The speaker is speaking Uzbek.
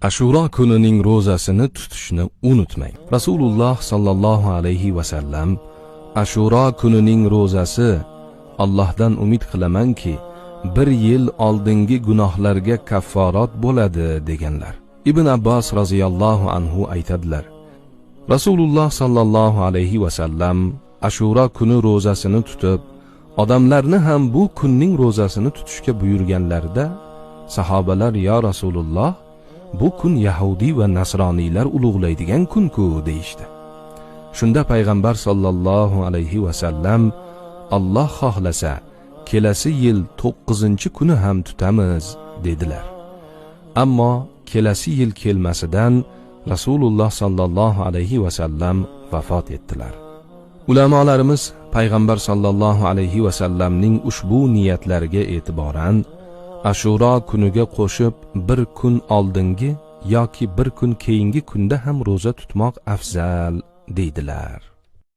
Ashura kunining ro'zasini tutishni unutmang. Rasululloh sallallohu alayhi va sallam Ashura kunining ro'zasi Allohdan umid qilamanki, bir yil oldingi gunohlarga kafforat bo'ladi deganlar. Ibn Abbos roziyallohu anhu aytadilar: Rasululloh sallallohu alayhi va sallam Ashura kuni ro'zasini tutib, odamlarni ham bu kunning ro'zasini tutishga buyurganlarida, sahobalar: "Ya Rasululloh, bu kun Yahudi va Nasroniylar ulug'laydigan kun-ku" deyishdi. Shunda payg'ambar sallallohu alayhi va sallam: "Alloh xohlasa, kelasi yil 9-kuni ham tutamiz" dedilar. Ammo kelasi yil kelmasidan Rasululloh sallallohu alayhi va sallam vafot etdilar. Ulamolarimiz payg'ambar sallallohu alayhi va sallamning ushbu niyatlariga e'tiboran Ashura kuniga qo'shib bir kun oldingi yoki bir kun keyingi kunda ham ro'za tutmoq afzal deydilar.